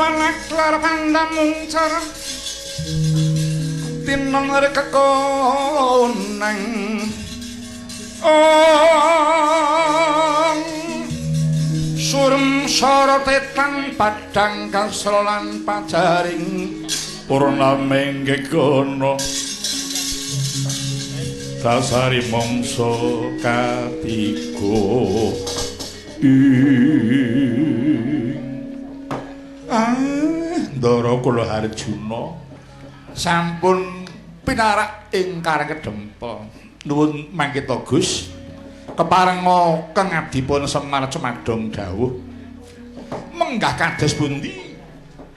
anak lar pandam mungcar tinon rekekoneng surem sorotetan padang kasrolan pajaring purname nggegono dasari mangsa katiga Ndara kula Harjuna sampun pinarak ing Karangkedempa nuwun mangkita Gus keparenga keng abdipun Semar Cemadong dawuh menggah kados pundi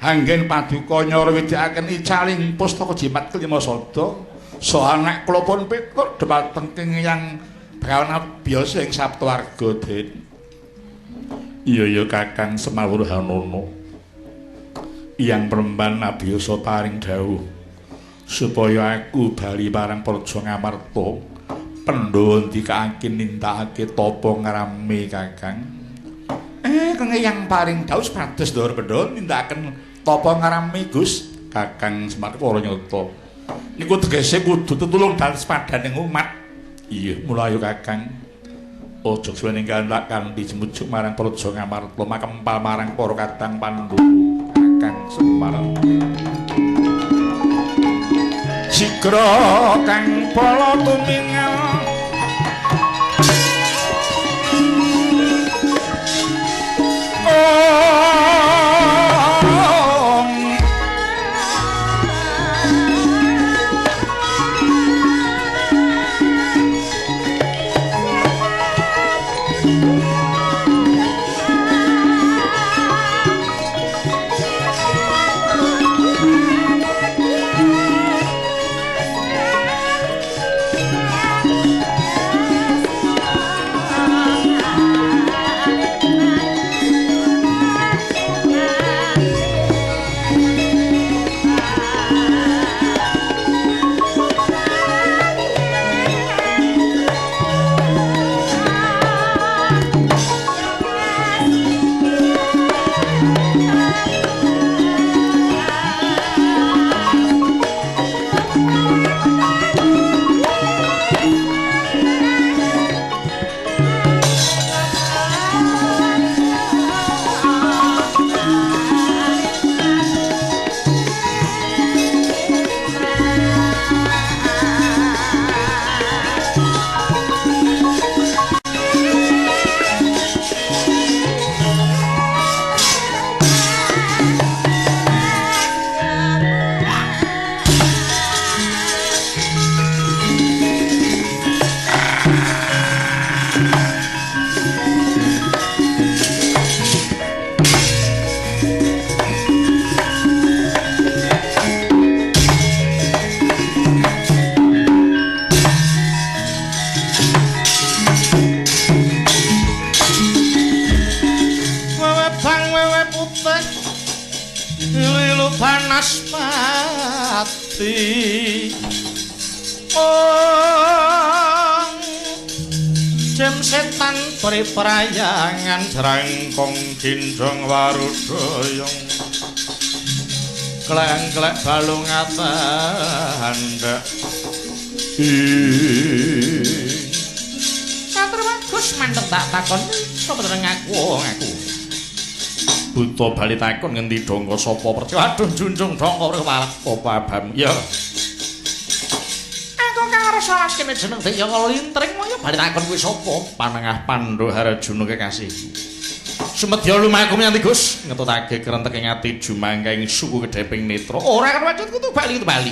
anggen paduka nyara wedakaken icaling pustaka jimat kelima sada saha anak kula pun pitur dhumateng yang Brawana biasa ing Saptawarga Den iya Kakang Semawur Hanono yang perempuan abiyasa paring dawuh supaya aku bali parang Praja Ngamarta Pandhawa ndikake nindakake tapa ngrame Kakang kang yang paring dawuh sepados Ndara Pandhawa nindakaken tapa ngrame Gus Kakang Semar Paranyata niku tegese kudu tetulung dalem sepadaning umat iya mula ayo Kakang aja suwene ngandak kanthi jemujuk marang Praja Ngamarta makempal marang para kadang Pandhawa Kakang Semar Sigra kang pala tumingal Prayangan jerangkong dindong warudayong kleng-klek balung atanda Matur bagus mantep tak takon sapa dereng aku buta bali takon ngendi dongko sapa percaya aduh junjung dongko kepala apa abam ya salah kene jeneng Daya Lintring ya bali takon kuwi sapa panengah Pandhawa Harjuna kekasih Sumedya lumaku nyanti Gus ngetutake krentek ing ati jumangka ing suku kedheping netra ora kan wacut kudu bali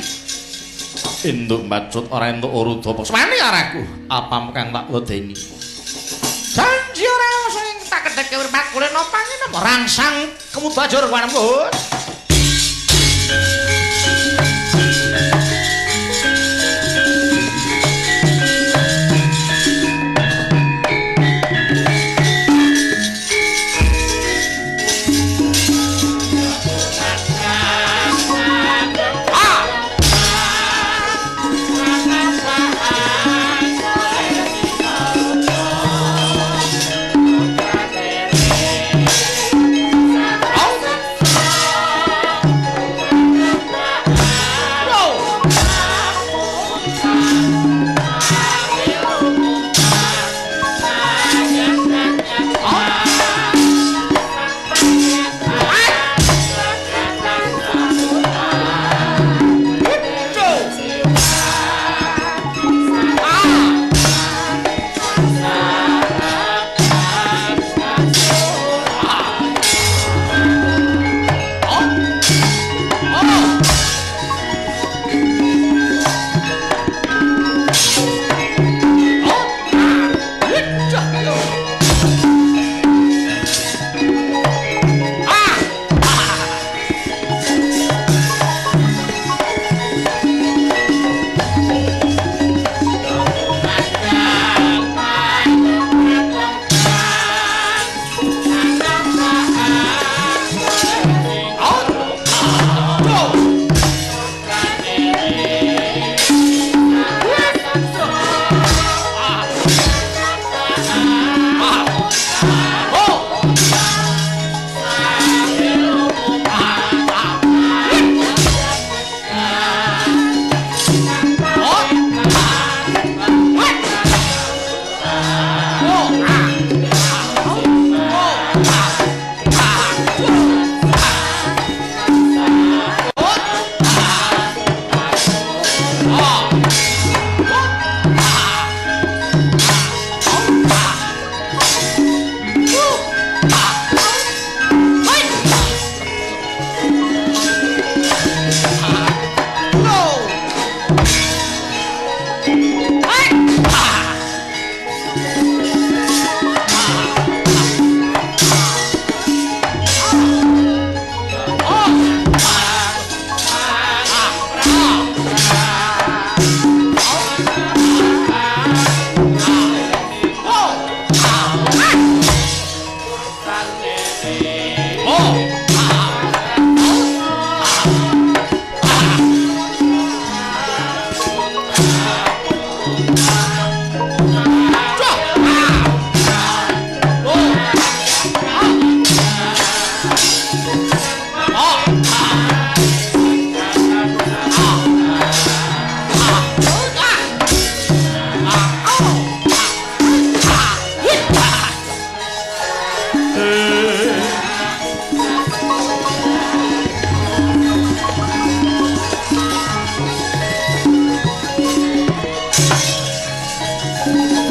enduk mbacut ora entuk uruda apa semane araku apa kang tak wedeni janji ora sing tak kedheke urip kule napa ngene rangsang kemudajur kuwi Gus Wah!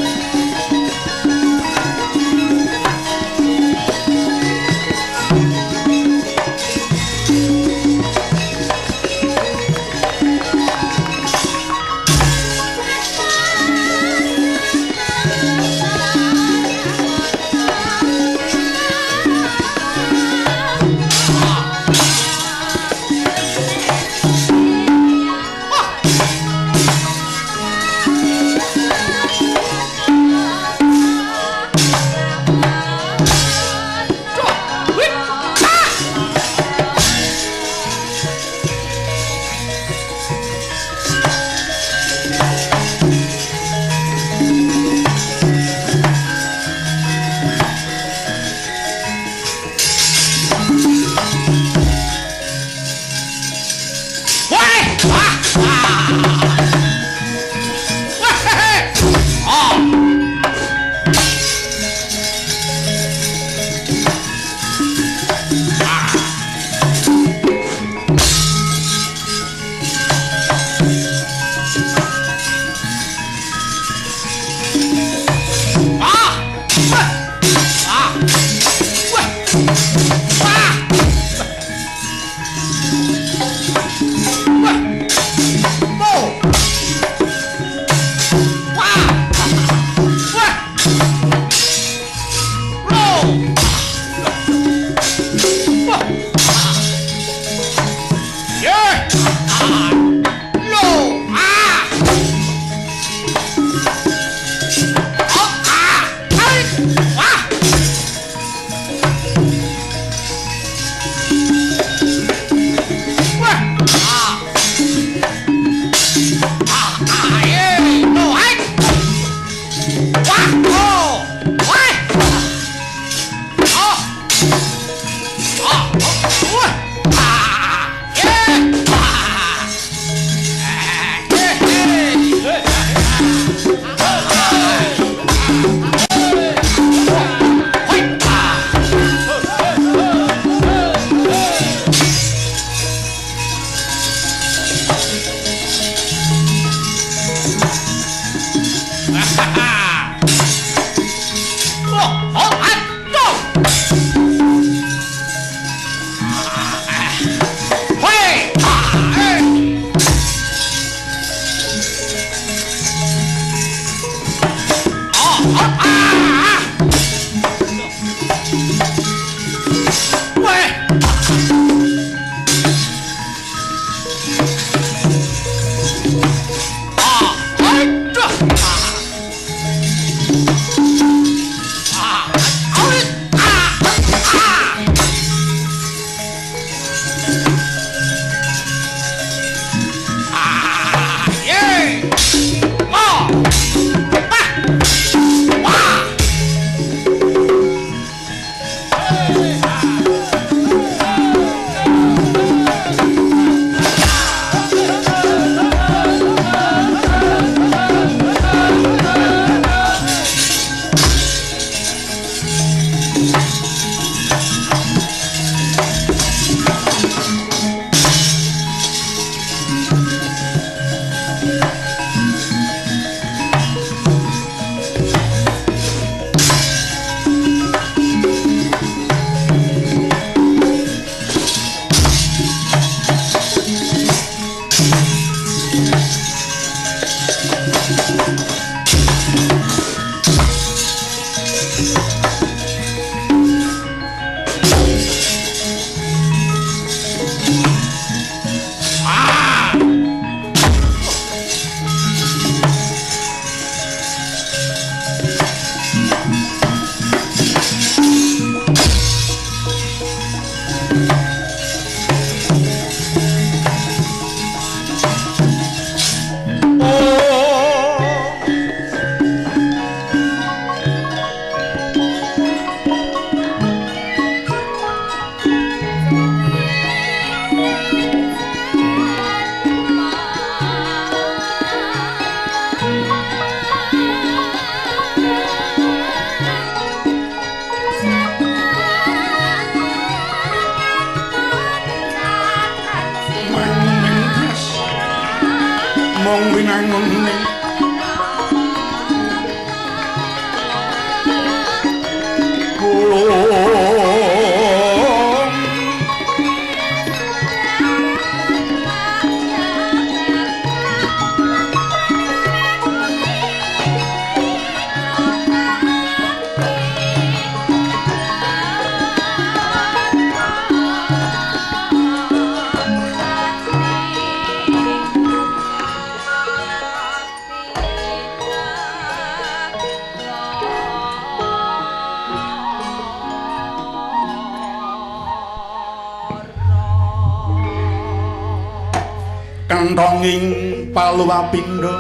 kantonging paluapindha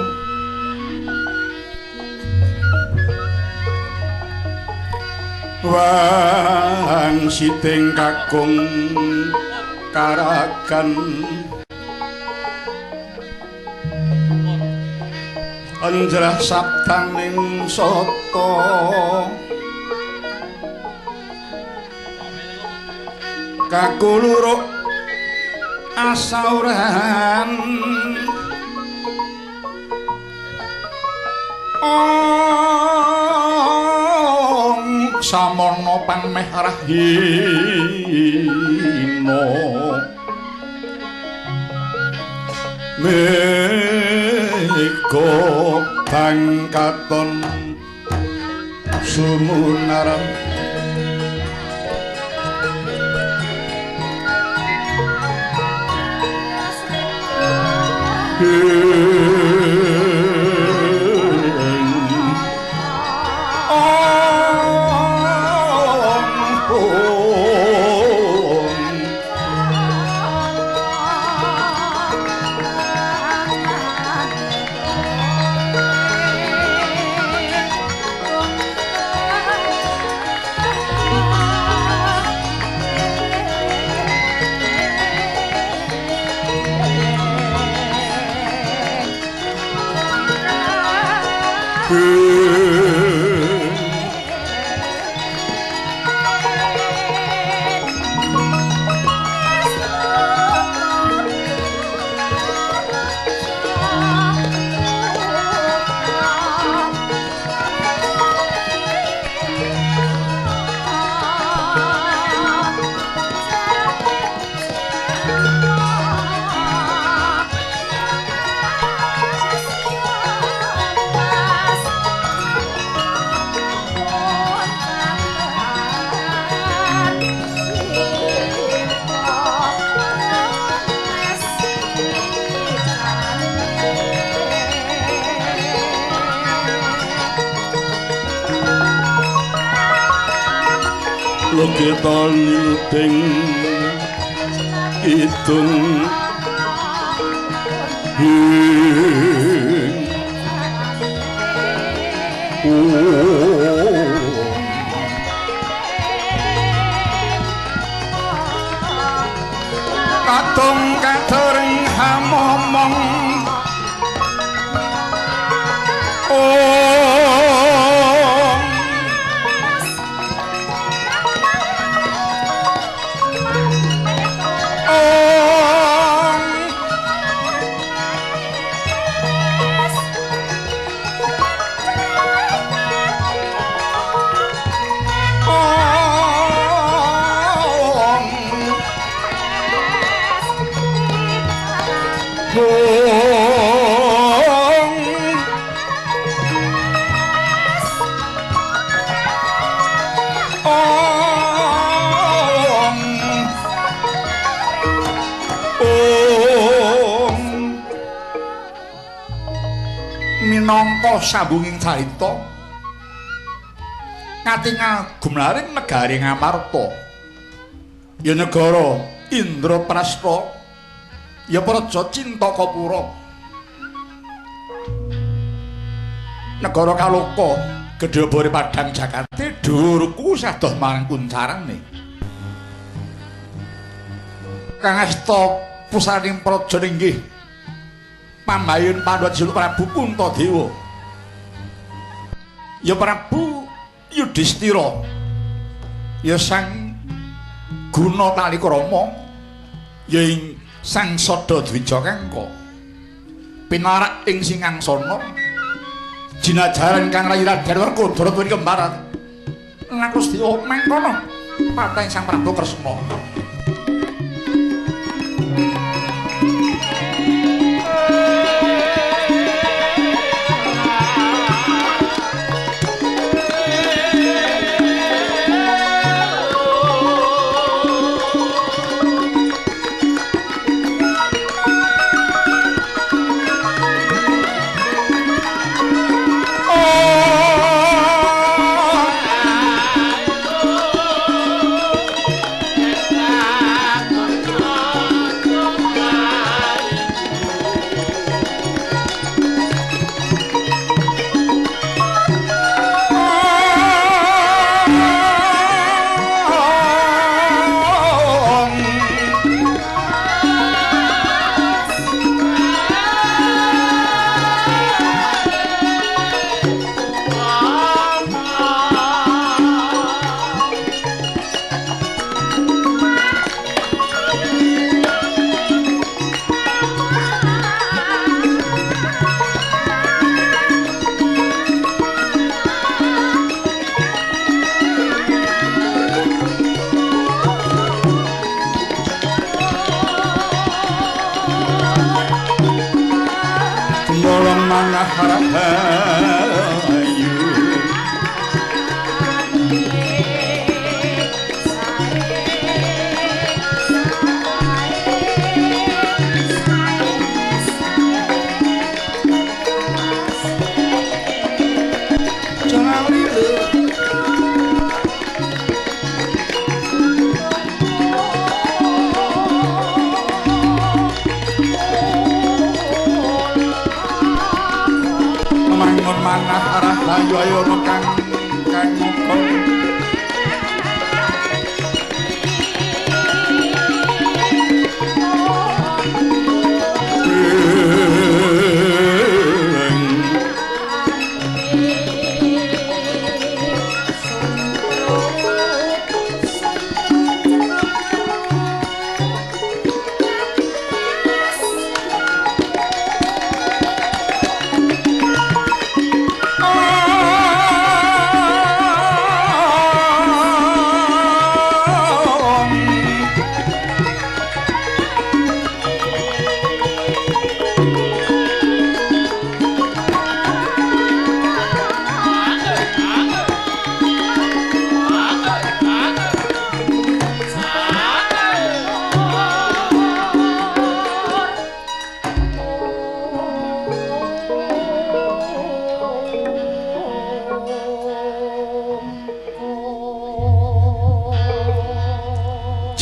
wang siting kakung karagan anjrah sabdaning sata kakuluruk asauran samono pameh rahina mega bangkaton sumunaran kita nyuting idung kadung kadering hamomong minangka sambunging carita ngatingal gumlaring negari Ngamarta ya negara Indraprastha ya praja Cintakapura negara Kaloka gedhe padhang Jakati dhuwurku sadoh marang kuncarane kang asta pusaning praja inggih pambayun Pandhawa dijuluk Prabu Puntadewa ya Prabu Yudhistira ya sang Guna Talikrama ya ing sang Sada Dwijakangka pinarak ing Singangsana jinajaran kang rayi Raden Werkudara tuwin kembaran lan Gusti mangkono pateng sang Prabu Kresna manah rahayu manah rahayu ayo mekang kang muka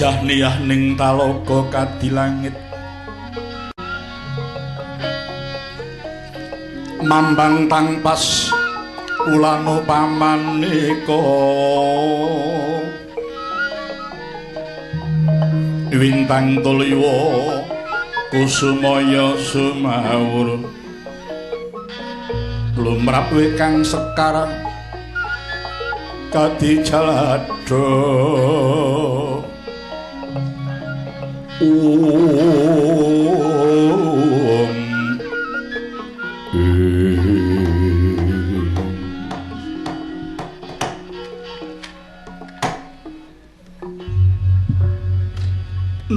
jahniyah ning talaga kadilangit mambang tangpas ulano pamaneka wintang tulya kusumaya sumawur lumrap kang sekar kadijalada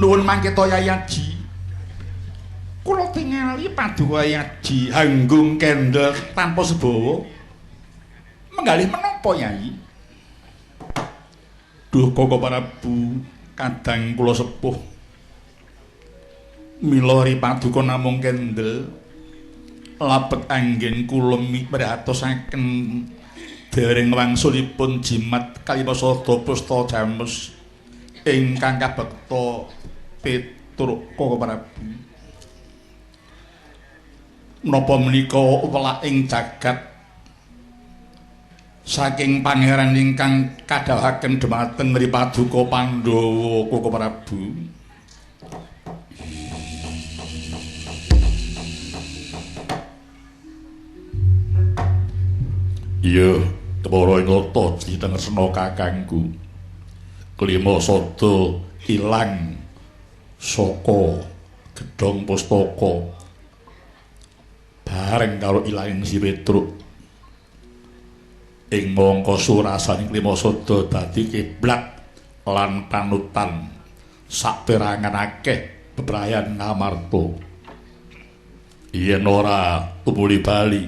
nuwun mangketa Yayaji kula tingali paduka Yayaji hanggung kendel tanpa sebawa menggalih menapa Yai duh Koko Prabu kadang kula sepuh milori paduka namung kendel labet anggen kula mipratosaken dereng wangsulipun jimat Kalimasada Pusta Jamus ingkang kabekta Petruk Koko Prabu menapa menika welaking jagat saking pangeran ingkang kadhawaken dhumateng mripaduka Pandhawa Koko Prabu iya kepara nata ditengresna kakangku Klimasada ilang saka gedhong pustaka bareng karo ilanging si Petruk ing mangka surasaning Klimasada dadi kiblat lan panutan saperangan akeh bebrayan ngamarta yen ora tumuli bali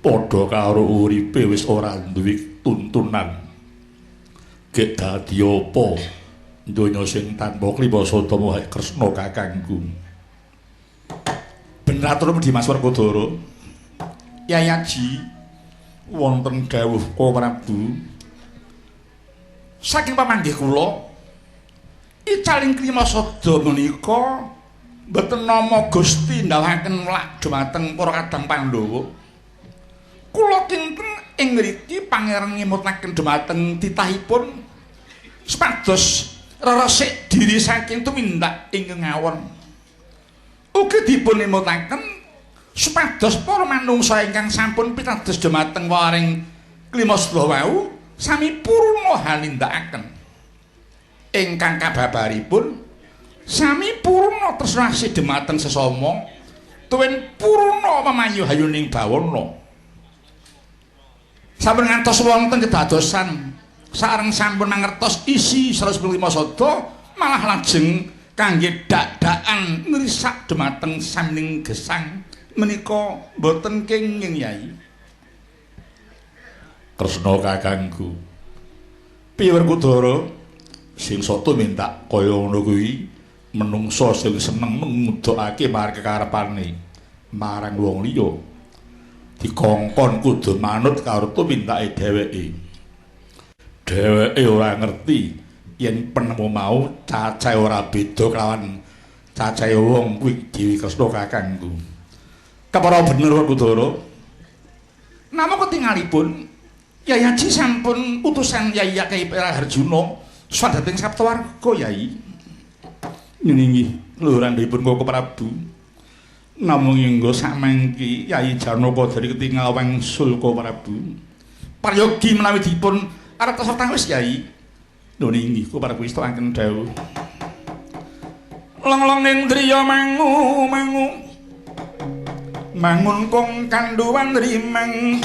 padha karo uripe wis ora duwe tuntunan gek dadi apa donya sing tanpa Klimasada Maha Kresna kakangku ben atur di Mas Werkodara Yayaji wonten dawuh Koko Prabu saking pamanggih kula icaling Klimasada menika mboten nama Gusti ndhawaken lak dhumateng para kadang Pandhawa kula kinten ing mriki pangeran ngimutaken dhumateng titahipun supados resik diri saking tumindak ing ngawon ugi dipun imutaken supados para manungsa ingkang sampun pitados dhumateng waring Klimasada wau sami purna hanindakaken ingkang kababaripun sami purna tresnasih dhumateng sesama tuwin purna pamayuhayuning bawana sampun ngantos wonten kedadosan sareng sampun mangertos isi Sri Klimasada malah lajeng kangge dak-dakan ngrisak dhumateng saming gesang menika mboten kenging Yai. Kresna kakangku. Piye Werkudara sing soto minta kaya ngono kuwi menungso sing seneng ngudhokake marang kekarepane marang wong liya. Dikongkon kudu manut karo tumindake dheweke. Dheweke ora ngerti yen penemu mau cacahe ora beda kelawan cacahe wong kuwi Dewi Kresna kakangku. Kepara bener Werkudara. Namung ketingalipun Yai Haji sampun utusan Yai Kyai Harjuna swadhating Saptawarga Yai. Nggih, lurandipun Koko Prabu. Namung ingga samangki Yai Janaka dari ketingal wangsul Koko Prabu. Prayogi menawi dipun arep serta wis Yai. Lho nggih, Koko Prabu istirahaken dawuh. Long-long indriya mangu mangun kong kanduwan rimang.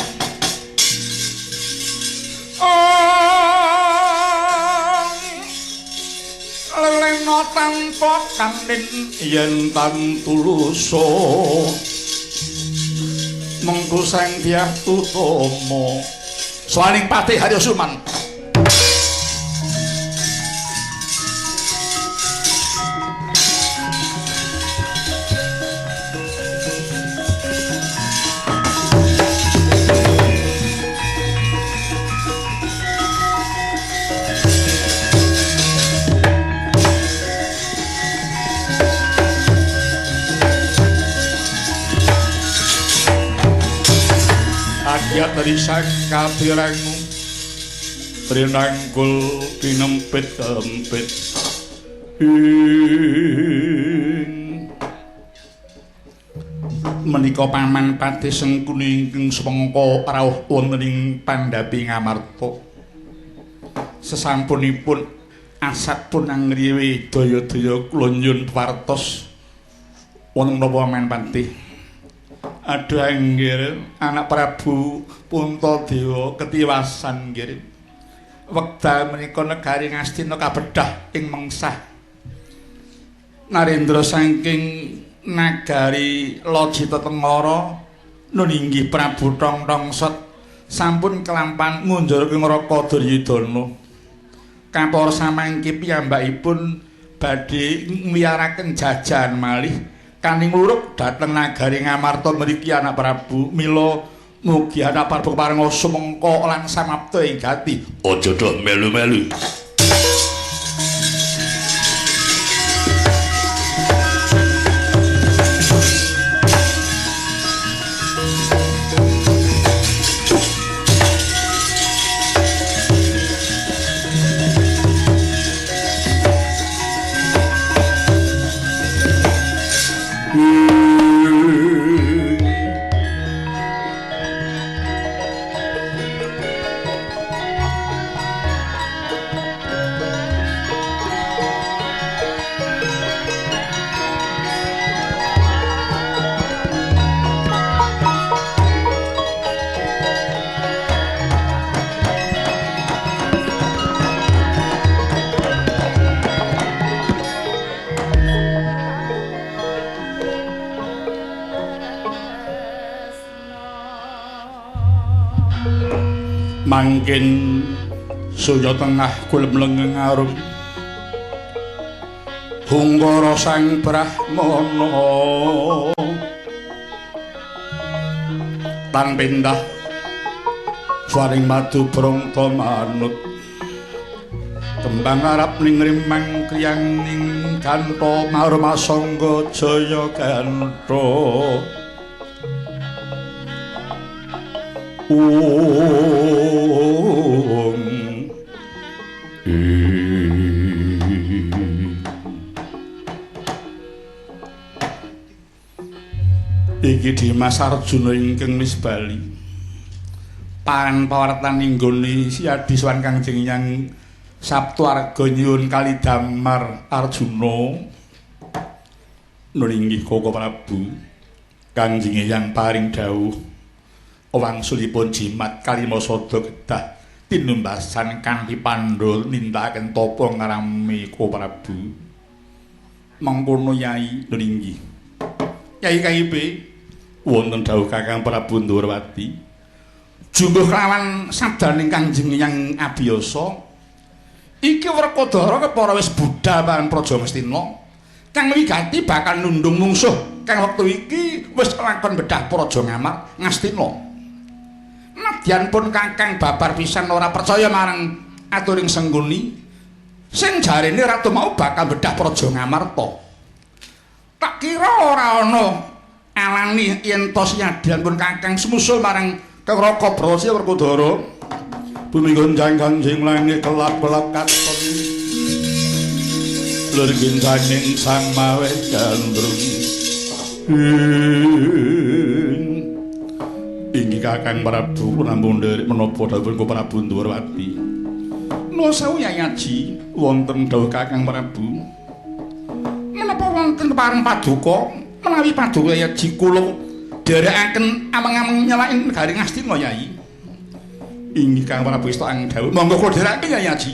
Lelena tanpa kandhen yen tan tuluso mengko sang Dyah Utama swaning Patih Harya Suman. Ya dari sangka pirangmu rinangkul kinempit-empit menika paman Patih Sengkuni ingkang semengko rawuh wonten ing Pandhapi Ngamarta. Sesampunipun asat pun angriwe daya-daya kula nyuwun pawartos wonten menapa paman Patih. Aduh anggir anak Prabu Puntadewa ketiwasan nggih. Wekdal menika negari Ngastina kabedah ing mengsah. Narendra saking nagari Lojita Tengara nun inggih Prabu Tongtongsot sampun kelampan ngunjur ke neraka Duryudana. Kapara samangke piyambakipun badhe ngwiyaraken jajan malih kaning luruk dhateng nagari Ngamarta mriki anak Prabu mila mugi anak Prabu paring sumengka lan samapta ing gati. Aja tok melu-melu. Mangkin suya tengah kulem lengeng arum Hungkara sang Brahmana tan pindah swaring madu prangta manut kembang arep ning rimang kriyang ning kantha marmasangga jaya kantha Iki Dimas Arjuna ingkang wis bali pan pawartan ninggone Siadi Swan Kangjeng Hyang Saptawarga nyuwun kalidamar Arjuna nun inggih Koko Prabu Kangjeng Hyang paring dawuh wangsulipun jimat kalimasada kedah tinumbasan kanthi pandha nindakaken tapa ngrami Koko Prabu mengkono Yai nun inggih Yai KIP wonten dawuh Kakang Prabu Ndorowati. Jumbuh kelawan sabdaning Kangjeng Hyang Abiyasa. Iki Werkudara kepara wis budhal marang Praja Ngastina. Kang wigati bakal nundung mungsuh kang wektu iki wis lakon bedah Praja Ngastina. Nadyan pun Kakang babar pisan ora percaya marang aturing Sengguni sing jarene ratu mau bakal bedah Praja Ngamarta. Tak kira ora ana alani yen to sinadyan pun Kakang sumusul marang Kang Raka Brasa Werkudara. Bumi gonjang kanjing langit kelap-kelap katon. Lur gincaning sang mawe gandrung. Inggih Kakang Prabu namung nderek menapa dawuh Prabu Ndorowati. Nuwun sewu Yayaji, wonten dawuh Kakang Prabu. Menapa wonten kepareng paduka menawi paduka Yayaji kula dherekaken ameng-ameng nyelaken negari Ngastina Yai. Inggih Kakang Prabu istok dawuh. Monggo kula dherekaken Yayaji.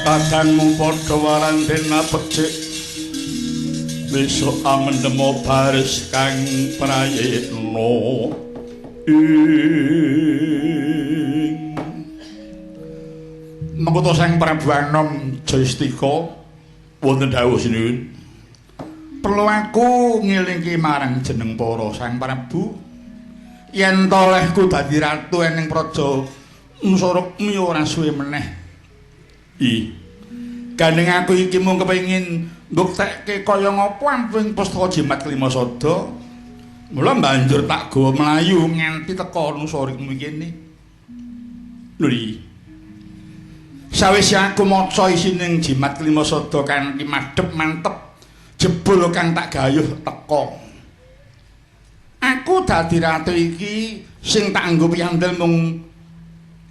Kadangmu padha warandena becik besok amendemo baris kang prayitna mengko Sang Prabu Anom Jayastika wonten dawuh sinuwun. Perlu aku ngilingke marang jeneng para Sang Prabu yen to olehku dadi ratu ening praja Nusarukmi ora suwe meneh. Gandeng aku iki mung kepengin mbuktekke kaya ngapa amping pustaka Jimat Klimasada. Mula banjur tak gawa mlayu nganti teka Nusarukmi kene. Lho iki. Sawise aku maca isining Jimat Klimasada kanthi madhep mantep, jebul kang tak gayuh teka. Aku dadi ratu iki sing tak anggo piyandel mung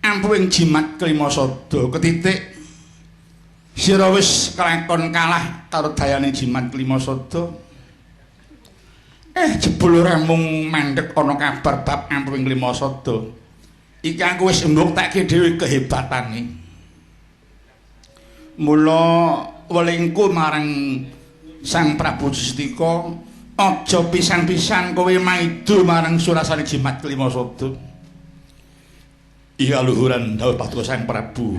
ampuing Jimat Klimasada ketitik. Sira wis kelakon kalah karo dayane Jimat Klimasada. Jebul ora mung mandhek ana kabar bab ampuing Klimasada. Iki aku wis mbuktekke dhewe kehebatane. Mula welingku marang Sang Prabu Jayastika, aja pisan-pisan kowe maido marang surasane Jimat Klimasada. Iya luhuran dawuh Paduka Sang Prabu.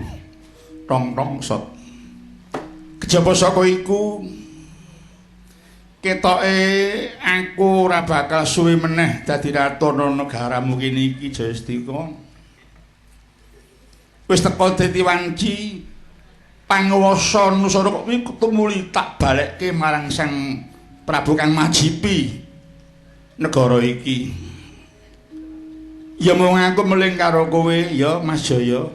Tong-tong sot. Kejaba saka iku ketoke aku ora bakal suwe meneh dadi ratu negaramu kene iki Jayastika. wis teko dadi wanci panguwasa Nusara kuwi tumuli tak balekke marang Sang Prabu kang majipi negara iki. Ya mung aku meling karo kowe ya Mas Jaya.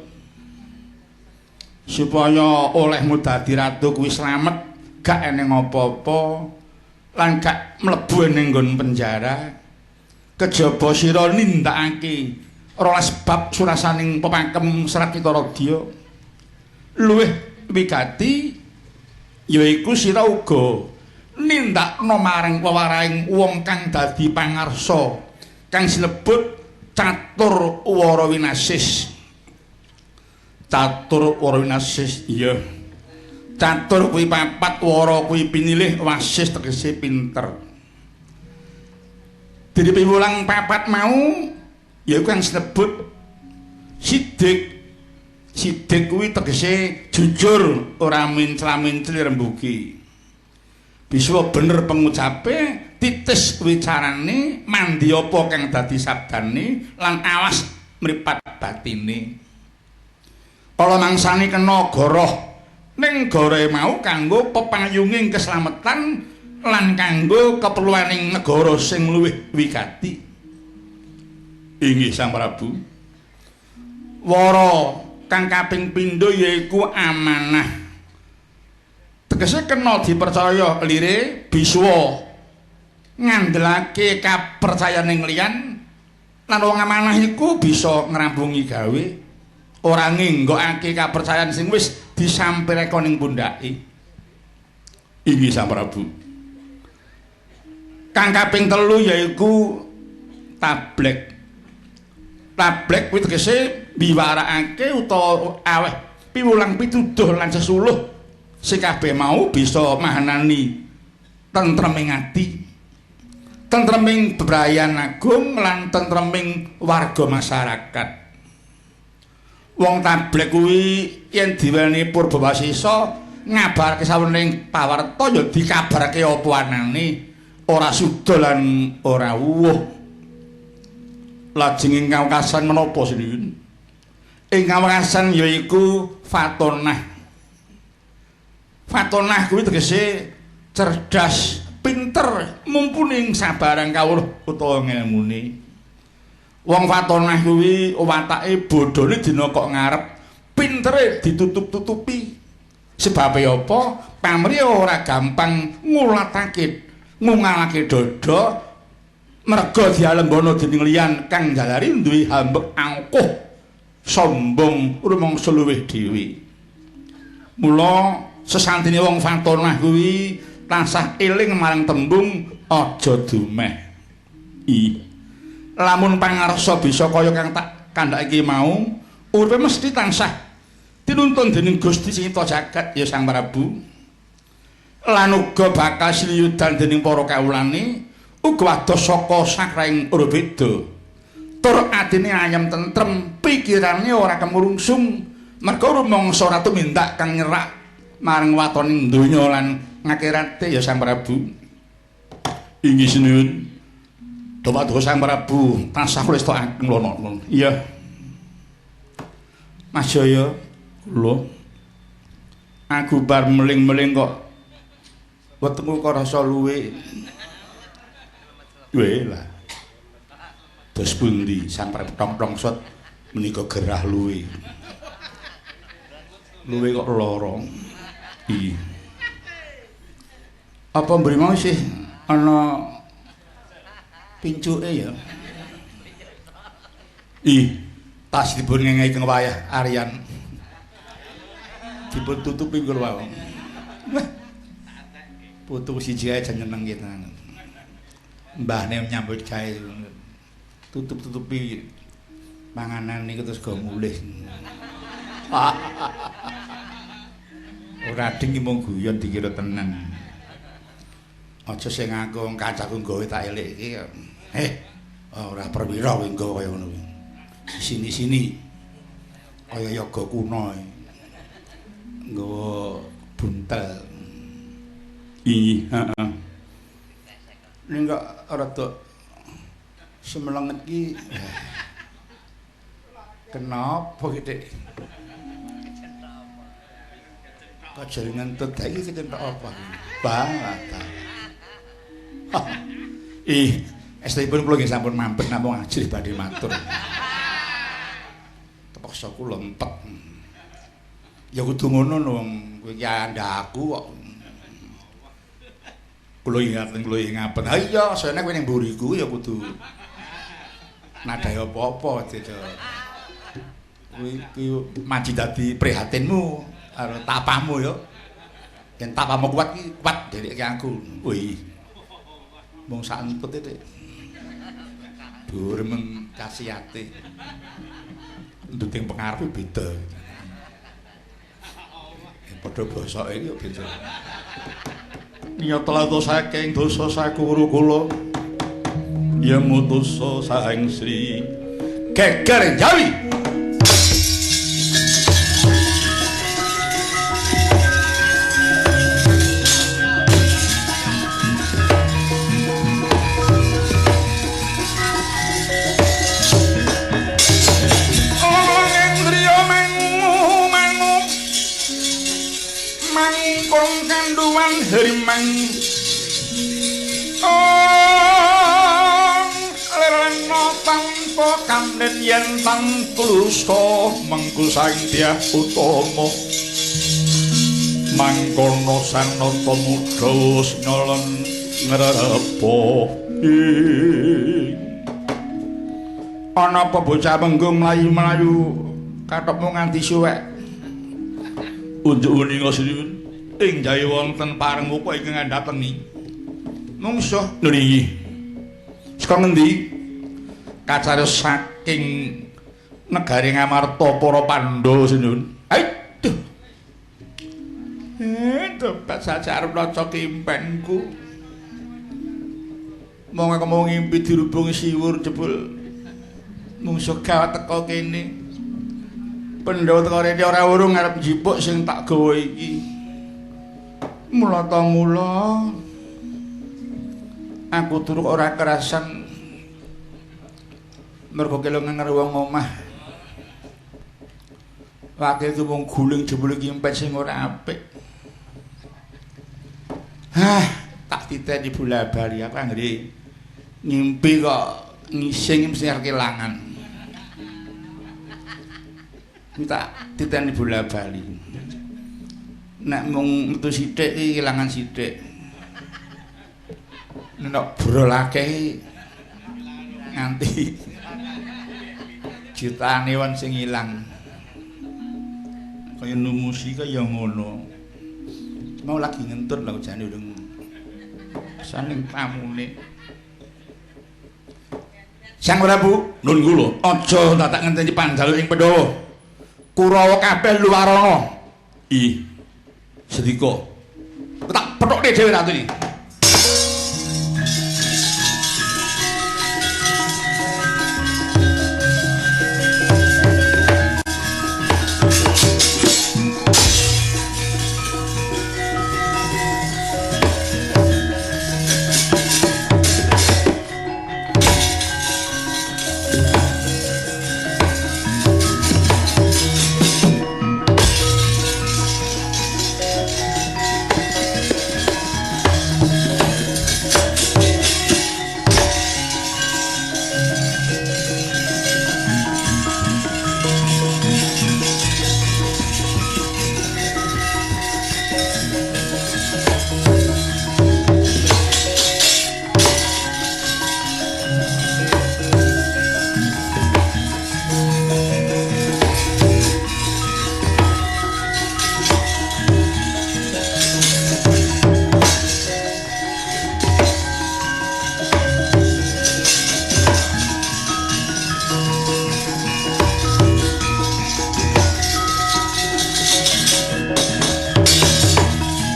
Supaya olehmu dadi ratu kuwi slamet, gak eneng apa-apa lan gak mlebu ning nggon penjara. Kejaba sira nindakake 12 bab surasaning pepangkem Serat Kitaradya. Luwih wigati yaiku sira uga nindakno marang wewarahing wong kang dadi pangarsa kang sinebut Catur Warawinasis. Catur Warawinasis iya. Catur kuwi papat, wara kuwi pinilih, wasis tegese pinter. Dadi piwulang papat mau ya kang sinebut sidik. Sidik kuwi tegese jujur, ora mincla-mincli rembugi. Bisa bener pengucape, titis wicarane, mandi apa kang dadi sabdane lan awas mripat batine. Kala mangsane kena goroh ning gorohe mau kanggo pepayunging keslametan lan kanggo keperluaning negara sing luwih wigati. Inggih Sang Prabu. Wara kang kaping pindho yaiku amanah. Tegese kena dipercaya lire biswa ngandelake kapercayaning liyan lan wong amanah iku bisa ngrampungi gawe ora ngenggokake kapercayaan sing wis disampirake ning pundhake. Inggih Sang Prabu. Kang kaping telu yaiku tablek. Tablek kuwi tegese biwarakake utawa aweh piwulang pituduh lan sesuluh sing kabeh mau bisa mahanani tentreming ati, tentreming bebrayan agung lan tentreming warga masyarakat. Wong tablek kuwi yen diweni Purbawasisa ngabarake sawening pawarta ya dikabarake apa anane, ora suda lan ora wuh. Lajeng ing kawekasan menapa sinuwun? Ing kawekasan yaiku fatonah. Fatonah kuwi tegese cerdas, pinter, mumpuni sabarang kawruh utawa ngelmune. Wong fatonah kuwi watake bodhone dina kok ngarep, pintere ditutup-tutupi. Sebabe apa? Pamrih ora gampang ngulatake, ngungalake dada. Merga dialembono dening liyan kang jalari duwe hambek angkuh sombong rumangsa luwih dhewe. Mula sesantine wong fatonah kuwi tansah eling marang tembung aja dumeh. Lamun pangarsa bisa kaya kang tak kandhake mau, uripe mesti tansah tinuntun dening Gusti Cipta Jagat ya Sang Prabu. Lan uga bakal sliyudan dening para kawulane. Uga adoh saka sakraing urbeda. Tur atine ayem tentrem, pikirane ora kemurungsung, merga rumangsa ora tumindak kang nyerak marang watoning donya lan ngakirate ya Sang Prabu. Inggih sinuwun. Dumados Sang Prabu tansah kulestakaken lono. Iya. Mas Jaya, kula aku bar meling-meling kok wetengku kok rasa luwe. Lah. Dos pundi Sang Prabu Tongsoot menika gerah luwe. Luwe kok lara. Iya. Apa mbri mau sih ana pincuke ya? Tas dipun ngengeki wayah Aryan. Dipun tutupi kula wae. Putu siji ae jan nyeneng kita. Mbahne nyambut gawe tutup-tutupi panganan niku terus go mulih. Ora ding mung guyon dikira tenan. Aja sing ngaku kancaku gawe tak elekke. Ora perwira kowe nggo kaya ngono kuwi. Sini-sini kaya yoga kuna. Nggawa buntel. Heeh. Ning kok rada semelenget ki. Kenapa ki, Dik? Aja ngentut iki kecentok apa? Banget. Esthipun kula nggih sampun mampir namung ajrih badhe matur. Tepaksa kula empet. Ya kudu ngono wong kowe iki andhaku kok. Kula ingaten. Ha iya, sene kowe ning mburiku ya kudu nadahe apa-apa dadi. Kuwi maji dadi prihatinmu karo tapahmu ya. Yen tapahmu kuat iki kuat dherekke aku. Wih. Mung sak entut iki. Dhuwur men kasihate. Nduting pengarepe beda. Padha basake iki beda. Nyata lato saking dosa sakuru kula. Ya mutusa saeng Sri Geger Jawi. Mangkong kanduan harimang lelena tanpa kanden yen tangklusa mengku saindyah utama mangkono sanata muda wis nyolon ngrerepa ana apa bocah menggung mlayu-mlayu kathokmu nganti suwek unjuk uninga sinuwun ing jahe wonten pareng muka ingkang ngandhateni mungsuh niki saka ngendi kacariyos saking negari Ngamarta para Pandhawa sinuwun aduh dopat sajarep naca kimpenku mong aku mau ngimpi dirubung siwur jebul mungsuh gawat teko kene Pandhawa teko rene ora urung arep njipuk sing tak gawa iki. Mula ta mula aku turu ora kerasan mergo kelongan karo wong omah. Wakil tu mung guling jebul kimpet sing ora apik. Tak titeni bola bali aku anggere ngimpi kok ngising mesti kelangan. Minta titeni bola bali. Nek mung metu sithik iki kelangan sithik. Nek brol akeh nganti jutaan wong sing ilang. Kaya numusi kaya ngono. Mau lagi ngentut lho jane urung saning pamune. Sang Prabu, nun kula, aja tak ngenteni Pandhawa ing Pandhawa. Kurawa kabeh luwarana. Ih. Sedika. Tak pethokne dhewe ratu iki.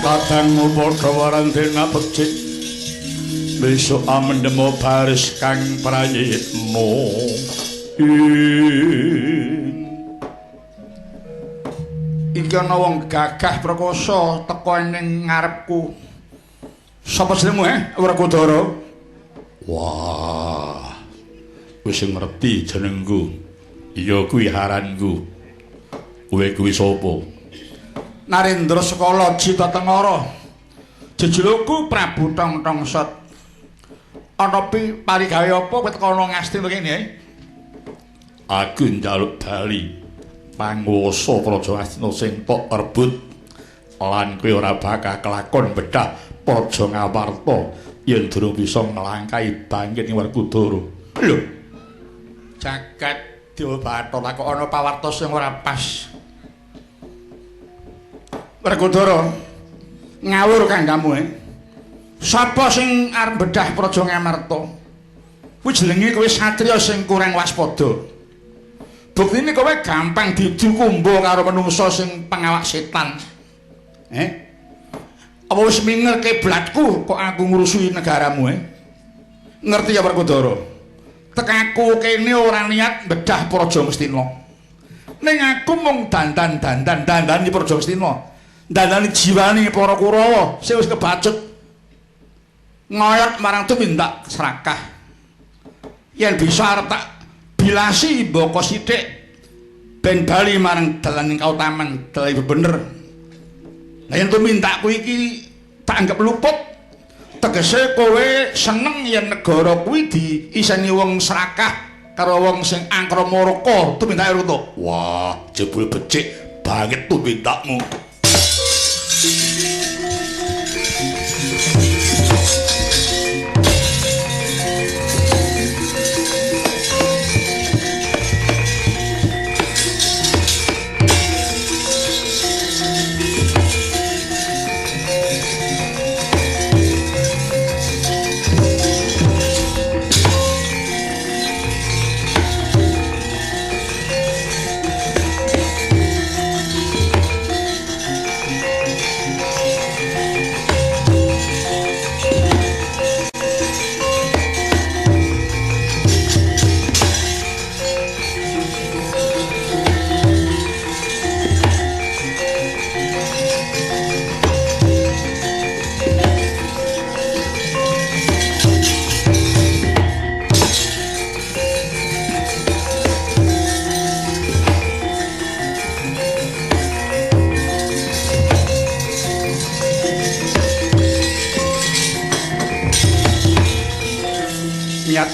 Kadangmu padha warandena becik besok amendemo baris kang prayitna iki ana wong gagah prakosa teko ning ngarepku sapa jenengmu Werkudara wah wis ngerti jenengku iya kuwi haranku kowe kuwi sapa Narendra Sekala Jita Tengara. Jejulukku Prabu Tongtongsot. Ana parigawe apa kowe teko ngasti kene? Aku njaluk bali panguwasa Praja Ngastina sing tok rebut lan kowe ora bakal kelakon bedah Praja Ngawarta yen durung bisa nglangkai bangkit ing Werkudara. Lho. Jagat Dewa Bathara kok ana pawarta sing ora pas. Werkudara ngawur kanggamu sapa sing arep bedah Praja Ngamarta kuwi jenenge kowe satriya sing kurang waspada. Buktine kowe gampang didukumba karo manungsa sing pengawak setan. Apa wis mingerke blatku kok aku ngrusuhi negaramu ngerti ya Werkudara? Tekaku kene ora niat bedah Praja Ngastina. Ning aku mung dandan-dandani Praja Ngastina. Dandani jiwane para Kurawa sing wis kebacut ngoyot marang tumindak serakah. Yen bisa arep tak bilasi mboko sithik ben bali marang dalan ing kautaman dalan bener. Lah yen tumindakku iki tak anggap luput, tegese kowe seneng yen negara kuwi diiseni wong serakah karo wong sing angkramurka tumindake runtuh. Wah, jebul becik banget tumindakmu.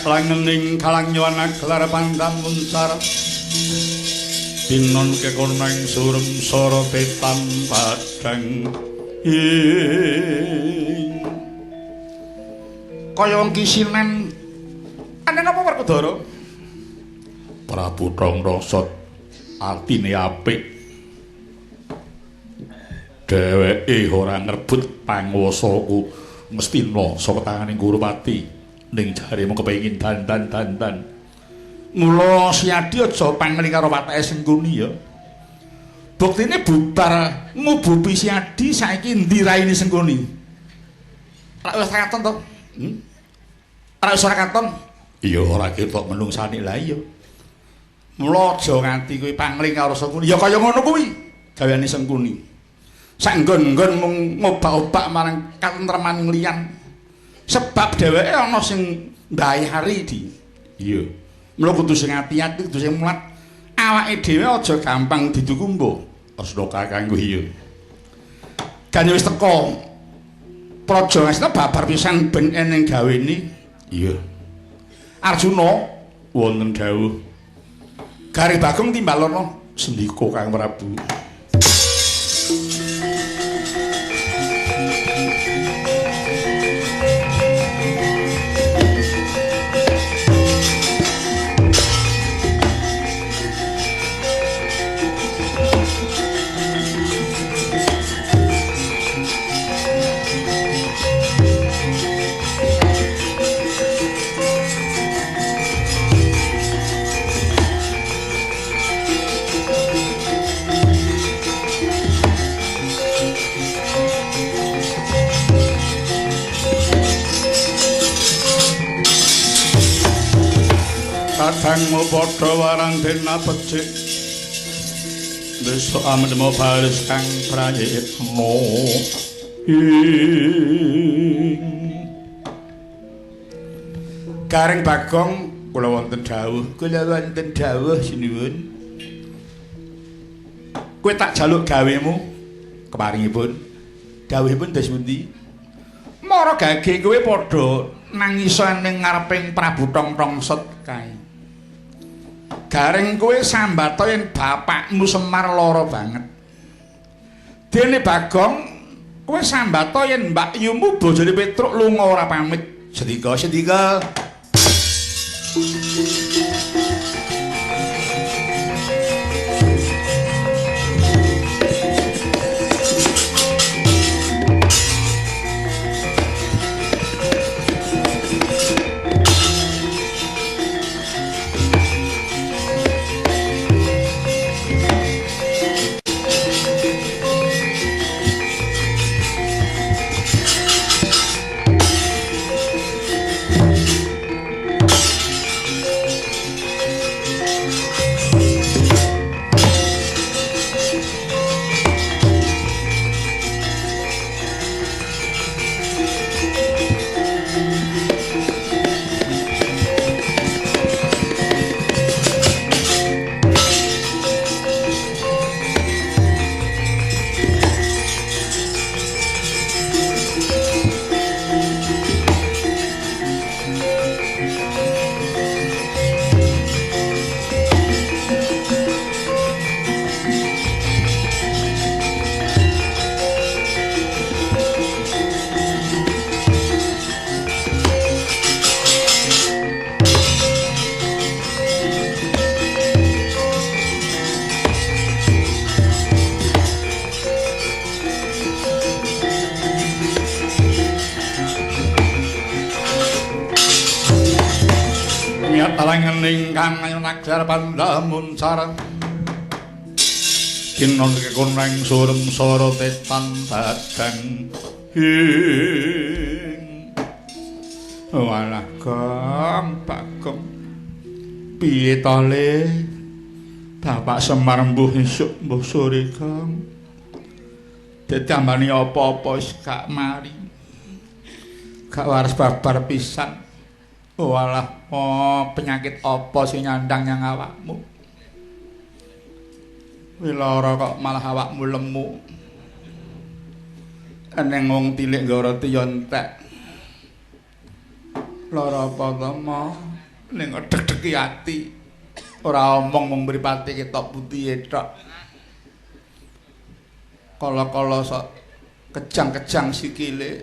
Langening kalang nyuwana gelar pandam muncar dinon kekoneng surem soro tetan padang kaya wong kisinan ana napa Werkudara? Prabu Tongtongsot atine apik dheweke ora ngrebut panguwasaku Ngastina saka tanganing Gurupati. Ning jaremu kepengin dandan. Mula Siadi aja pangling karo watake Sengkuni ya. Buktine bubar ngububi Siadi saiki ndi raine Sengkuni? Ora wis katon to? Ora wis katon? Iya ora ketok menungsane lha iya. Mula aja nganti kowe pangling karo Sengkuni. Ya kaya ngono kuwi gaweane Sengkuni. Sak nggon-nggon mung ngobak-obak marang katentreman liyan. Sebab dheweke ana sing mbayari di. Iya. Mula kudu sing ati-ati, kudu sing mulat. Awake dhewe aja gampang didukumba. Asna kakangku iya. Gane wis teko Praja Ngastina babar pisan ben eneng gawene. Iya. Arjuna wonten dawuh. Garih Bagong timbalono sendika Kang Prabu. Kadangmu padha warang dena becik besok amedmo baris kang prayitna Gareng Bagong kula wonten dawuh sinuwun kowe tak jaluk gawemu keparingipun dawuhipun dados pundi mara gage kowe padha nangisa ning ngareping Prabu Tongtongset kae gareng kowe sambata yen bapakmu Semar lara banget dene Bagong kowe sambata yen mbakyumu bojone Petruk lunga ora pamit sedika ingkang nagjar pandamun sareng kinon kekuneng surem sara tetan dadang walah Bagong piye to Le Bapak Semar mbuh esuk mbuh sore Gong ditambani apa-apa wis gak mari gak waras babar pisan walah penyakit apa sing nyandang nyang awakmu lara kok malah awakmu lemu eneng wong tilik nggoroti yo entek lara apa to mo ning deg-degi ati ora omong mung mripate ketok putih tok kala-kala sok kejang-kejang sikile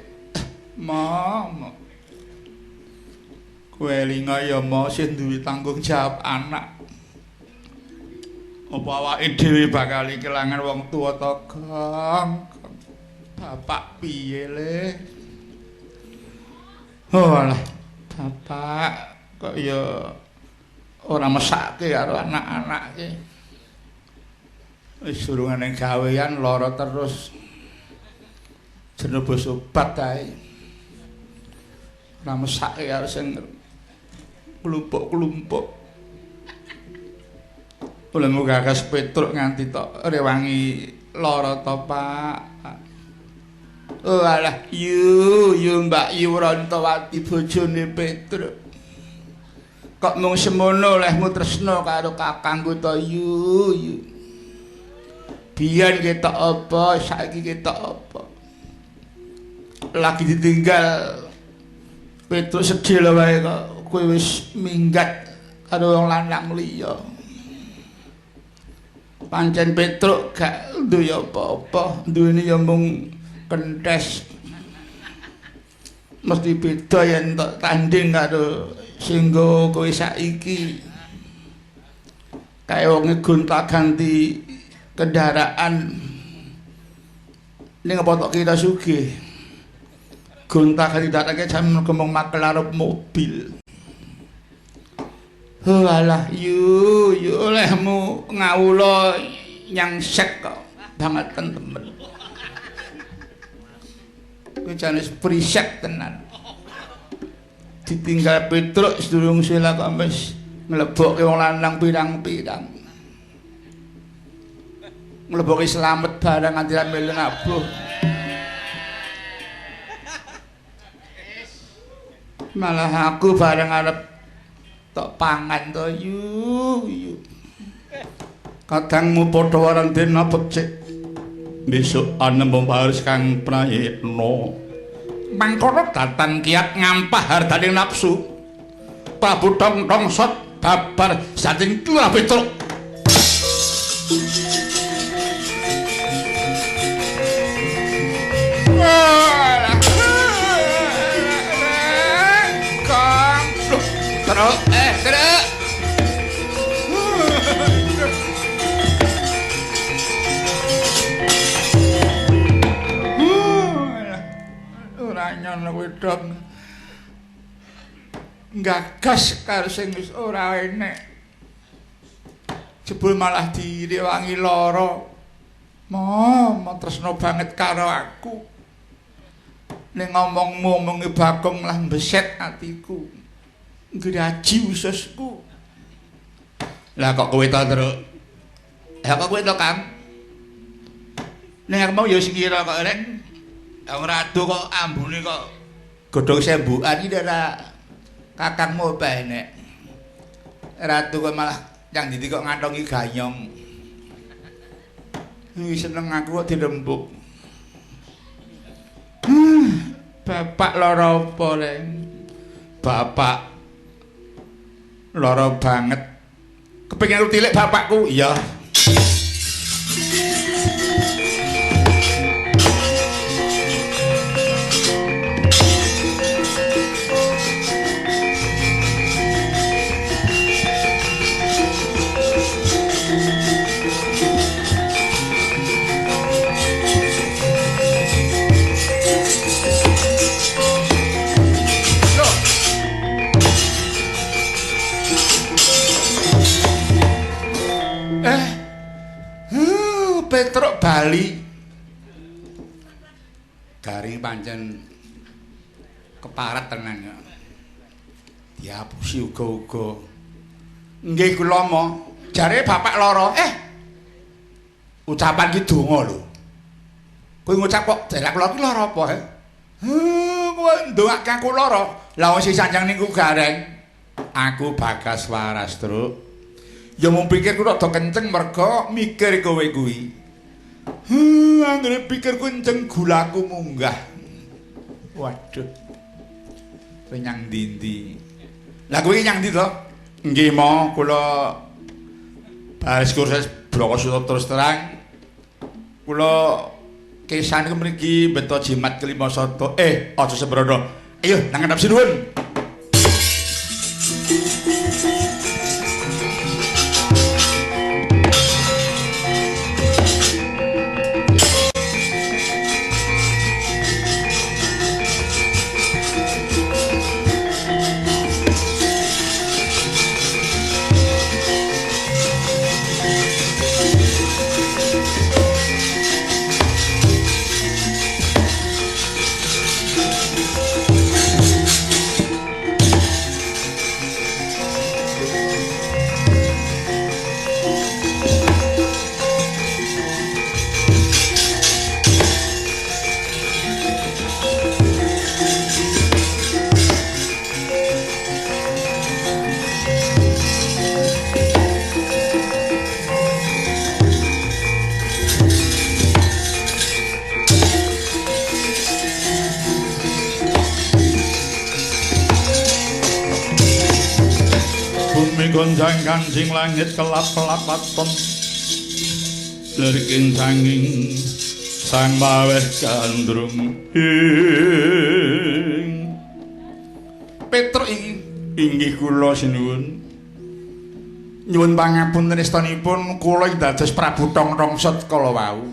mo kowe linga ya mo sing duwe tanggung jawab anak apa awake dhewe bakal kelangan wong tuwa to Gong bapak piye Le alah bapak kok ya ora mesake karo anak-anak iki wis durungane gawean lara terus jenebus obat ae ora mesake karo sing kelompok-kelompok ulemu gagas Petruk nganti tok rewangi lara to Pak alah yu Mbak Yu Rantawati bojone Petruk kok mung semono lehmu tresna karo kakangku to yu biyen ketok apa saiki ketok apa lagi ditinggal Petruk sedih lho wae kok kowe wis minggat karo wong lanang liya pancen Petruk gak duwe apa-apa duwene ya mung kentes mesti beda yen tok tanding karo singgo kowe saiki kaya wong gonta-ganti kendaraan ning apa tok kita sugih gonta-ganti datake jam kemong makelarep mobil alah yu olehmu ngawula nyang sek kok banget temen kuwi jane prisek tenan ditinggal Petruk sedurung sila kok wis nglebokke wong lanang pirang-pirang nglebokke slamet barang nganti melu nabuh malah aku bareng arep tok pangan to yu kadangmu padha warang dina becik besok anem paris kang prayitna mangkono datan kiat ngampah hardaning nafsu Prabu Tongtongsot babar saking Curah Petruk terus terus ora nyono wedok gagas karo sing wis ora enek jebul malah direwangi lara mo tresno banget karo aku ning ngomong-ngomonge Bagong lah mbeset atiku ngraji ususku lah kok kowe to terus kok kowe to Kang ning aku mau ya sikira kok rek wong radu kok ambune kok godhong sembukan iki ora kakangmu bae nek ratu kok malah yang didi kok ngantongi ganyong seneng aku kok dirembuk bapak lara apa leng bapak lara banget kepengin tilik bapakku iya Petruk Bali garing pancen keparat tenan ya diapusi uga-uga nggih kula mo jare bapak lara ucapan ki donga lho kowe ngucap kok jelek kula ki lara apa kowe ndongake aku lara la wong sing sanjang niku gareng aku Bagas Waras Truk ya mung pikir kula rada kenceng merga mikir kowe kuwi anggere pikir kenceng gulaku munggah waduh kowe nyang ndi lah kowe nyang ndi to nggih mo kula baris kursus Brokasuta terus terang kula kesan mriki beto jimat kelima soto aja sembrono ayo nang ngadep sinuwun gonjang kancing langit kelap-kelap waton liriking sanging sang maweh gandrung Petruk inggih kula sinuwun nyuwun pangapunten estanipun kula dados Prabu Tongtongsot kala wau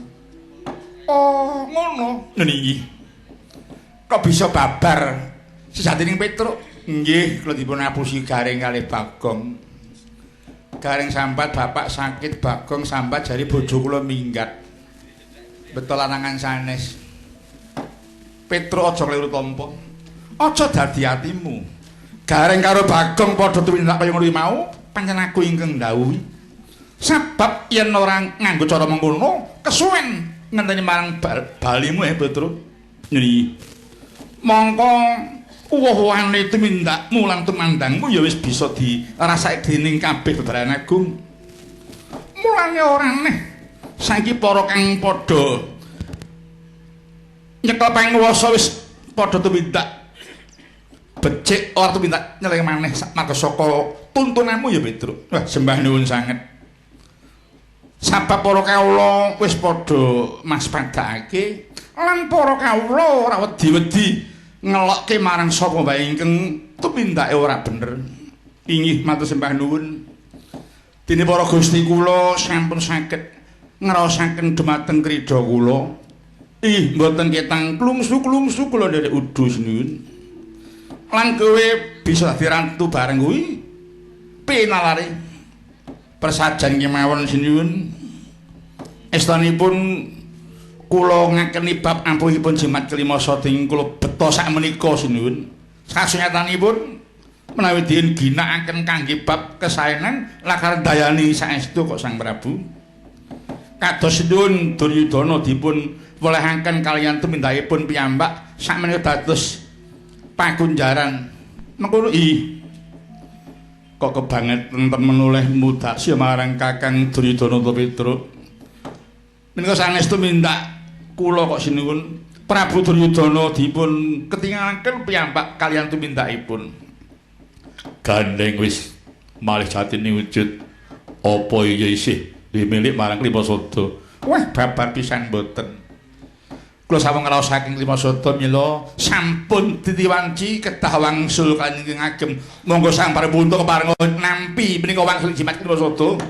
oh ngono niki kok bisa babar sejatining Petruk nggih kula dipun apusi garing kalih Bagong garing sambat bapak sakit Bagong sambat jari bojo kula minggat betul lanangan sanes Petruk aja kleru tampa aja dadi atimu garing karo Bagong padha tumindak kaya ngono mau pancen aku ingkang ndhawuhi sebab yen ora nganggo cara mengkono kesuwen ngenteni marang balimu Petruk niki mongko uwah-uwane tumindakmu lan tumandangmu ya wis bisa dirasake dening kabeh Bebaran Agung. Mulane ora aneh saiki para kang padha nyekel panguwasa wis padha tumindak becik ora tumindak nyeleng maneh marga saka tuntunanmu ya Petruk. Wah sembah nuwun sanget. Sabab para kawula wis padha maspadakake lan para kawula ora wedi-wedi ngelokke marang sapa wae ingkang tumindake ora bener. Inggih matur sembah nuwun. Dene para Gusti kula sampun saged ngraosaken dhumateng krida kula. Ih mboten ketang klungsu-klungsu kula nderek udus nuwun. Lan kowe bisa dadi rantu bareng kuwi pinalare persajan kemawon sinuwun. Estanipun kula ngakeni bab ampuhipun jimat kelima sating kula beto sak menika sinuwun. Kasunyatanipun menawi dien ginakaken kangge bab kesaenan lakar dayani saestu kok Sang Prabu. Kados sinuwun Duryudana dipun welehaken kaliyan tumindakipun piyambak sakmenika dados pakunjaran. Mengkono kok kebangetan temen oleh mudhasya marang Kakang Duryudana to Petruk. Menika saestu mindak kula kok sinuwun Prabu Duryudana dipun ketingalaken piyambak kaliyan tumindakipun. Gandeng wis malih jatine wujud apa iya isih dimilik marang Klimasada. Wah babar pisan mboten. Kula sampun ngraosaken Klimasada mila sampun ditiwanci kedah wangsul kanjeng agem. Monggo Sang Prabu keparenga nampi menika wangsul jimat Klimasada.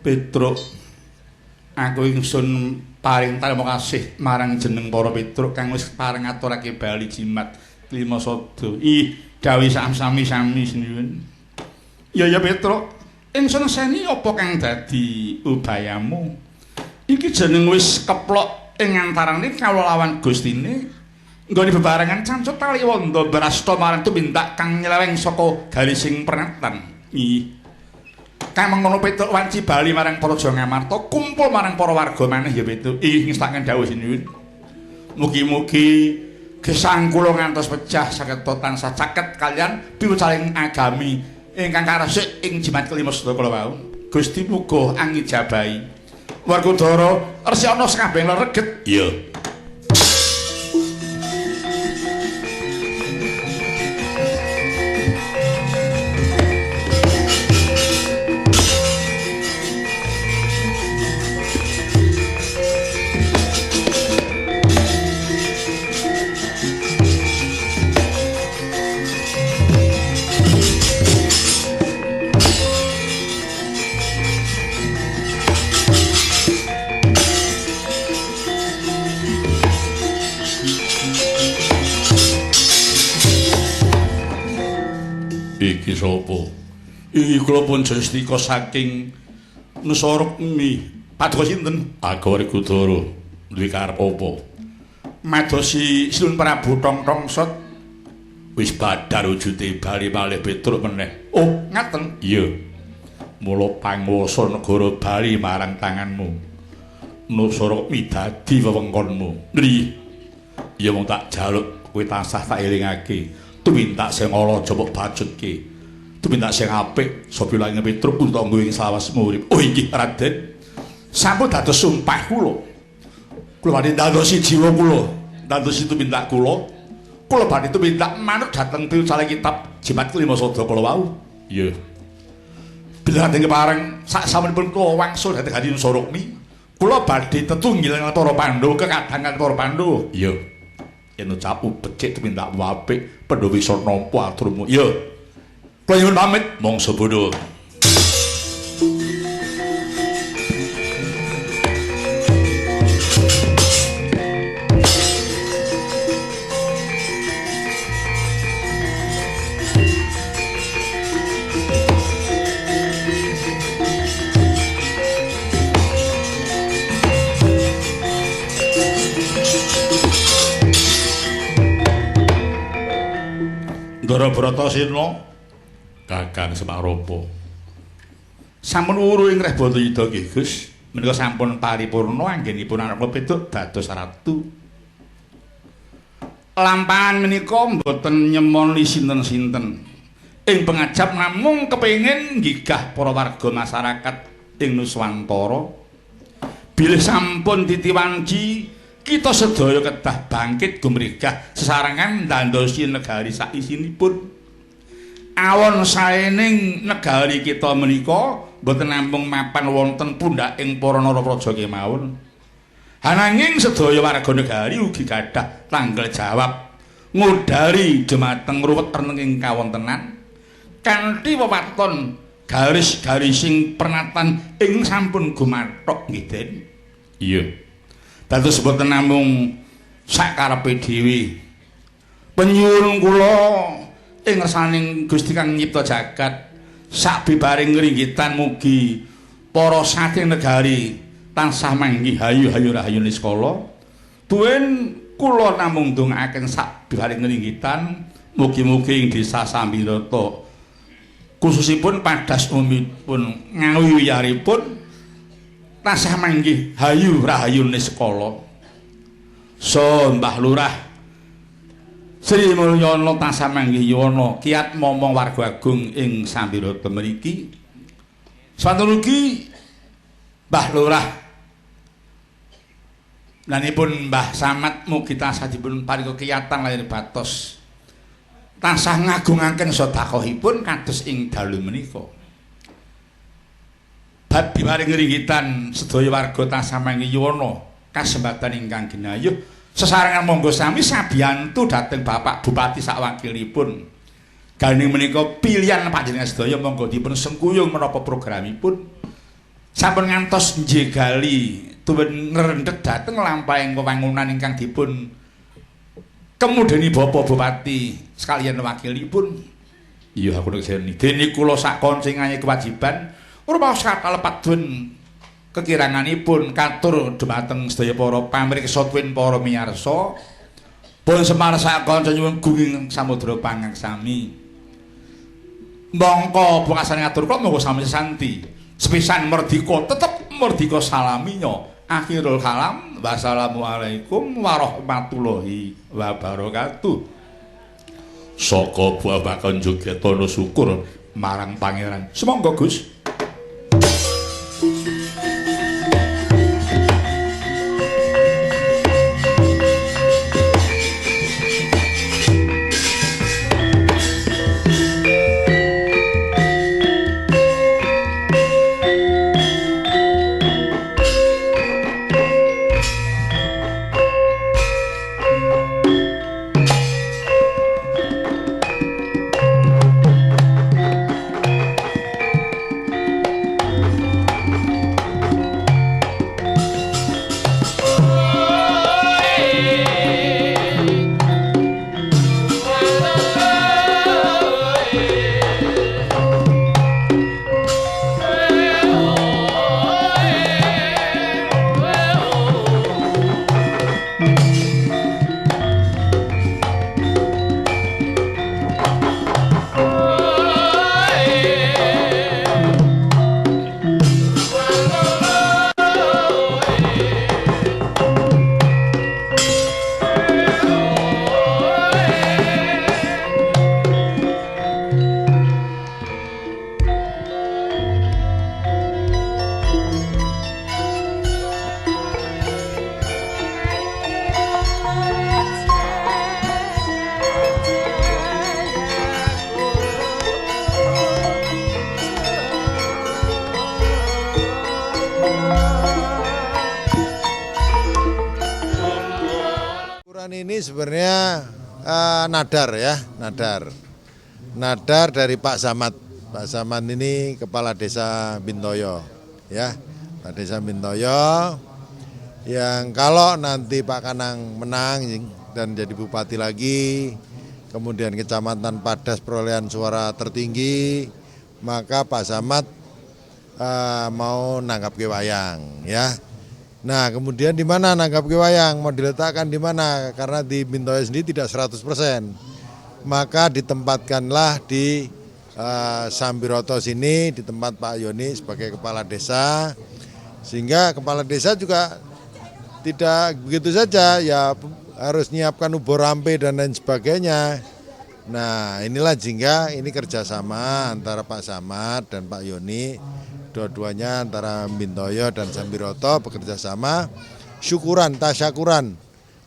Petruk, aku ingsun paring tarima kasih marang jeneng para Petruk kang wis pareng ngaturake bali jimat Klimasada. Ih, dawuh sami-sami sinuwun. Ya Petruk, ingsun seni apa kang dadi ubayamu? Iki jeneng wis keplok ing antaraning kawula lawan Gustine. Nggone bebarengan cancut tali wanda brasta marang tumindak kang nyeleweng saka garising pernatan. Ih. Kang mengono Petruk wanci bali marang para Jangamarta, kumpul marang para warga maneh ya Petruk. Ih ngestaken dawuh sinuwun. Mugi-mugi gesang kula ngantos pecah saged tansah caket kalian piwucaling agami ingkang karesik ing jimat Klimasada kala wau. Gusti muga angijabahi. Werkudara resi ana sakabeh reget. Iya. Iki sapa? Iki kula pun Justika saking Nusarukmi. Paduka sinten? Aku Werkudara. Duwe karep apa? Madosi Sinuwun Prabu Tongtongsot wis badar wujude bali malih Petruk meneh. Oh, ngaten. Iya. Mula panguwasa negara Bali marang tanganmu. Nusarukmi dadi wewengkonmu. Nggih. Ya mung tak jaluk kowe tansah tak elingake. Tumindak sing ala jopok bajutke. Tumindak sing apik sapa lange Petruk untuk nggo ing salawasmu urip. Oh inggih Raden. Sampun dados sumpah kula. Kula badhe dadosi jiwa kula, dadosi tumindak kula. Kula badhe tumindak manut dhateng piwucaling kitab jimat Klimasada kala wau. Iya. Bila Raden kepareng sak sampun kula wangsul dhateng Gandhi Nusarukmi, kula badhe tetunggil lan para Pandhawa kekadangan para Pandhawa. Iya. Yen ucapmu becik tumindak apik pendho bisa nampa aturmu. Ya. Kula nyuwun pamit mongso bodho. Ndara Bratasena Kakang Semarapa. Sampun wuru ing Reh Bantayuda nggih Gus. Menika sampun paripurna anggenipun anak kula pedhot dados ratu. Lampahan menika mboten nyemoni sinten-sinten. Ing pengajap namung kepengin nggigah para warga masyarakat ing Nuswantara. Bilih sampun ditiwanci kita sedaya kedah bangkit gumregah sesarengan ndandosi negari saisinipun. Awon saening negari kita menika boten namung mapan wonten pundhaking para narapraja kemawon. Ananging sedaya warga negari ugi gadah tanggal jawab ngudari dhumateng ruwet renenging kawontenan kanthi wewaton garis-garising pernatan ing sampun gumathok nggih Den. Iya. Dados boten namung sakarepe dhewe. Penyuwun kula ing ngersaning Gusti Kang nyipta jagat sabibaring ngringgitan mugi para saking negari tansah manggi hayu-hayu rahayu niskala. Tuwin kula namung ndongaaken sabibaring ngringgitan mugi-mugi ing desa Sambirata khususipun padas umumipun ngawiwiyaripun tansah manggi hayu rahayu niskala. So Mbah Lurah Sri Mulyana tansah manggi yuwana kiat momong warga agung ing Sambirata mriki. Swanten ugi Mbah Lurah lanipun Mbah Samad mugi tansah dipun paringa kiyatan lahir batos tansah ngagungaken sedekahipun kados ing dalu menika. Badhe maring ngringgitan sedaya warga tansah manggi yuwana kasembatan ingkang ginayuh sesarengan monggo sami sabiyantu dhateng Bapak Bupati sakwakilipun. Ganing menika pilihan panjenengan sedaya monggo dipun sengkuyung menapa programipun. Sampun ngantos njegali tuwin ngrendhek dhateng lampahing wewangunan ingkang dipun kemudeni Bapak Bupati sekalian wakilipun. Iya aku nek jeni dene kula sak koncingange kewajiban rumaos kalepat dun kekiranganipun katur dhumateng sedaya para pamirsa tuwin para miyarsa. Pun Semar sak kanca nyuwun gunging samudra pangaksami. Mongko pungkasan ngatur kula monggo sami sesanti. Sepisan merdika tetep merdika salaminya. Akhirul kalam wassalamualaikum warahmatullahi wabarakatuh. Saka babakan jogetana syukur marang pangeran. Semangga Gus. Ini sebenarnya nadar ya, nadar dari Pak Samad. Pak Samad ini kepala desa Bintoyo ya, Pak Desa Bintoyo yang kalau nanti Pak Kanang menang dan jadi bupati lagi, kemudian kecamatan Padas perolehan suara tertinggi, maka Pak Samad mau nanggap ke wayang ya. Nah kemudian di mana nanggap ke wayang, mau diletakkan di mana? Karena di Bintoyo sendiri tidak 100%. maka ditempatkanlah di Sambiroto sini, di tempat Pak Yoni sebagai kepala desa, sehingga kepala desa juga tidak begitu saja, ya harus nyiapkan ubur rampe dan lain sebagainya. Nah inilah sehingga ini kerjasama antara Pak Samad dan Pak Yoni, dua-duanya antara Bintoyo dan Sambiroto bekerja sama, syukuran, tasyakuran.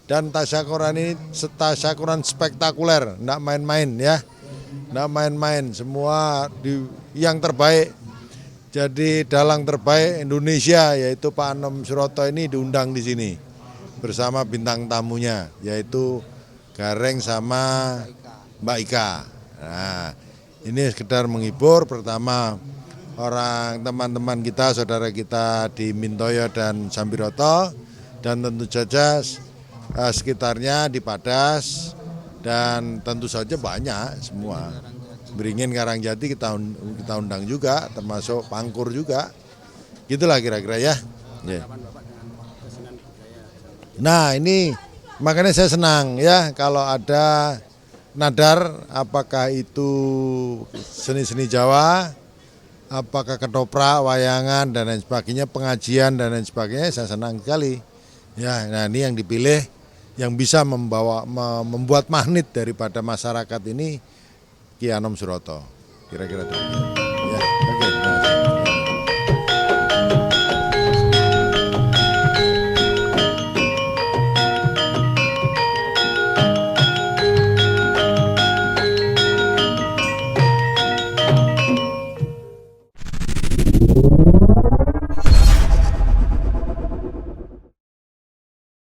Dan tasyakuran ini tasyakuran spektakuler, enggak main-main ya. Enggak main-main, semua yang terbaik. Jadi dalang terbaik Indonesia yaitu Pak Anom Suroto ini diundang di sini bersama bintang tamunya yaitu Gareng sama Mbak Ika. Nah, ini sekedar menghibur pertama orang teman-teman kita, saudara kita di Mintoyo dan Sambiroto, dan tentu saja sekitarnya di Padas, dan tentu saja banyak semua. Beringin, Karangjati kita undang juga, termasuk Pangkur juga. Gitulah kira-kira ya. Yeah. Nah ini makanya saya senang ya kalau ada nadar, apakah itu seni-seni Jawa, apakah ketoprak, wayangan dan lain sebagainya, pengajian dan lain sebagainya, saya senang sekali. Ya, nah ini yang dipilih yang bisa membuat magnet daripada masyarakat ini Ki Anom Suroto. Kira-kira demikian.